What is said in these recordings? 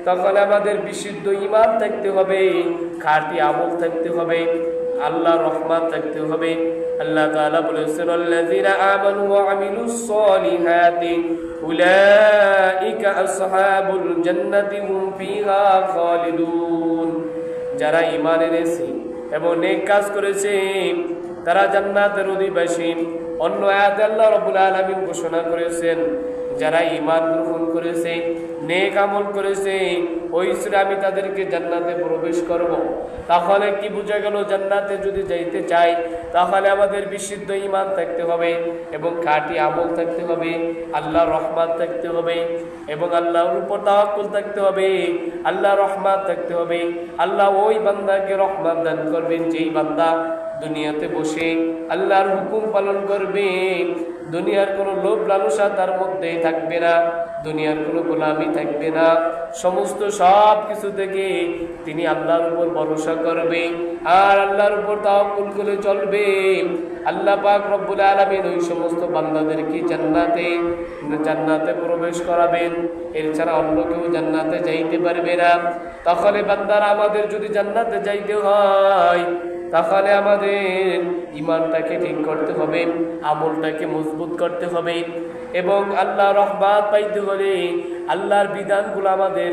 তখন আমাদের বিশুদ্ধ ঈমান থাকতে হবে, খাঁটি আমল থাকতে হবে, আল্লাহর রহমত থাকতে হবে। আল্লাহ তাআলা বলেছেন, আল্লাযীনা আমানু ওয়া আমিলুস সলিহাতি উলাইকা আসহাবুল জান্নাতি হুম ফিহা খালিদুন। যারা ঈমান এনেছে এবং নেক কাজ করেছে তারা জান্নাতের অধিবাসী। অন্য আয়াতে আল্লাহ রাব্বুল আলামিন ঘোষণা করেছেন, যারা ঈমান গ্রহণ করেছে, নেক আমল করেছে, ওই সূরা আমি তাদেরকে জান্নাতে প্রবেশ করব। তাহলে কি বোঝা গেল? জান্নাতে যদি যাইতে চাই তাহলে আমাদের বিশুদ্ধ ঈমান থাকতে হবে এবং খাঁটি আমল থাকতে হবে, আল্লাহর রহমত থাকতে হবে এবং আল্লাহর উপর তাওয়াক্কুল থাকতে হবে, আল্লাহর রহমত থাকতে হবে। আল্লাহ ওই বান্দাকে রহমত দান করবেন যেই বান্দা দুনিয়াতে বসে আল্লাহর হুকুম পালন করবে, দুনিয়ার কোনো লোভ লালসা তার মধ্যে থাকবে না, দুনিয়ার কোনো গোলামি থাকবে না, সমস্ত সব কিছু থেকে তিনি আল্লাহর উপর ভরসা করবে আর আল্লাহর উপর তাওয়াক্কুল করে চলবে। আল্লাহ পাক রব্বুল আলামিন ওই সমস্ত বান্দাদেরকে জান্নাতে প্রবেশ করাবেন। এছাড়া অন্য কেউ জান্নাতে যাইতে পারবে না। তাহলে বান্দারা আমাদের যদি জান্নাতে যাইতে হয় তাহলে আমাদের ঈমানটাকে ঠিক করতে হবে, আমলটাকে মজবুত করতে হবে এবং আল্লাহর রহমত পাইতে হলে আল্লাহর বিধানগুলো আমাদের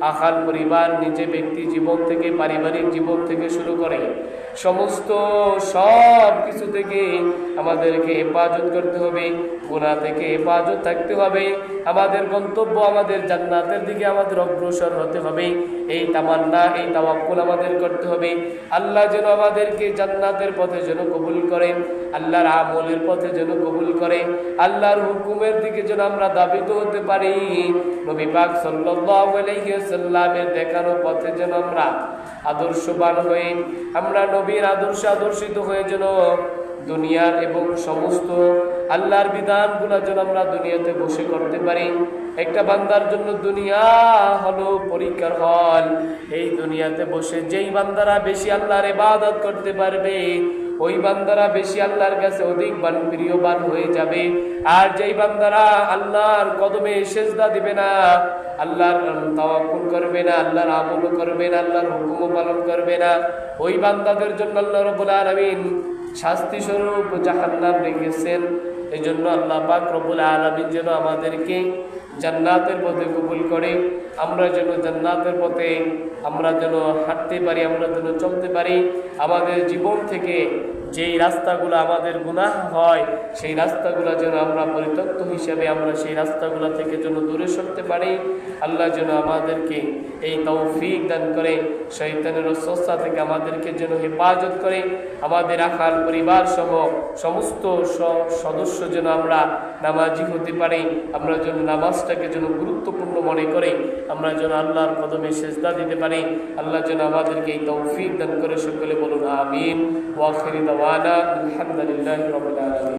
আখাল পরিবার, নিজে ব্যক্তি জীবন থেকে, পারিবারিক জীবন থেকে শুরু করে সমস্ত সব কিছু থেকে আমাদেরকে হেফাজত করতে হবে, গুনাহ থেকে হেফাজত থাকতে হবে। আমাদের গন্তব্য আমাদের জান্নাতের দিকে আমাদের অগ্রসর হতে হবে। এই তামান্না, এই তাওয়াক্কুল আমাদের করতে হবে। আল্লাহ যেন আমাদেরকে জান্নাতের পথে যেন কবুল করে, আল্লাহর আমলের পথে যেন কবুল করে, আল্লাহর হুকুমের দিকে যেন আমরা ধাবিত হতে পারি। নবী পাক সাল্লাল্লাহু আলাইহি ওয়াসাল্লামের দেখানো পথে যেন আমরা আদর্শবান হয়ে, আমরা নবীর আদর্শে আদর্শিত হয়ে যেন দুনিয়ার এবং সমস্ত আল্লাহর বিধানগুলো যেন আমরা দুনিয়াতে বসে করতে পারি। একটা বান্দার জন্য দুনিয়া হলো পরীক্ষার হল। এই দুনিয়াতে বসে যেই বান্দারা বেশি আল্লাহর ইবাদত করতে পারবে ওই বান্দারা বেশি আল্লাহর কাছে অধিক প্রিয়বান হয়ে যাবে। আর যেই বান্দারা আল্লাহর কদমে সিজদা দিবে না, আল্লাহর তাওয়াক্কুল করবে না, আল্লাহর আমল করবে না, আল্লাহর হুকুম পালন করবে না, ওই বান্দাদের জন্য আল্লাহ রাব্বুল আলামিন শাস্তি স্বরূপ জাহান্নাম রেখেছেন। এই জন্য আল্লাহ পাক রব্বুল আলামিন যেন আমাদেরকে জান্নাতের পথে কবুল করে, আমরা যেন জান্নাতের পথে আমরা যেন হাঁটতে পারি, আমরা যেন চলতে পারি। আমাদের জীবন থেকে যেই রাস্তাগুলো আমাদের গুনাহ হয় সেই রাস্তাগুলো যেন আমরা পরিত্যক্ত হিসাবে আমরা সেই রাস্তাগুলো থেকে যেন দূরে সরতে পারি। আল্লাহ যেন আমাদেরকে এই তৌফিক দান করে, শয়তানের ওয়াসওয়াসা থেকে আমাদেরকে যেন হেফাজত করে, আমাদের আখাল পরিবার সহ সমস্ত সদস্য যেন আমরা নামাজি হতে পারি, আমরা যেন নামাজটাকে যেন গুরুত্বপূর্ণ মনে করে আমরা যেন আল্লাহর কদমে সিজদা দিতে পারি। আল্লাহ যেন আমাদেরকে এই তৌফিক দান করে। সকলে বলুন আমিন। ওয়া আখিরু দাওয়ানা আলহামদুলিল্লাহি রাব্বিল আলামিন।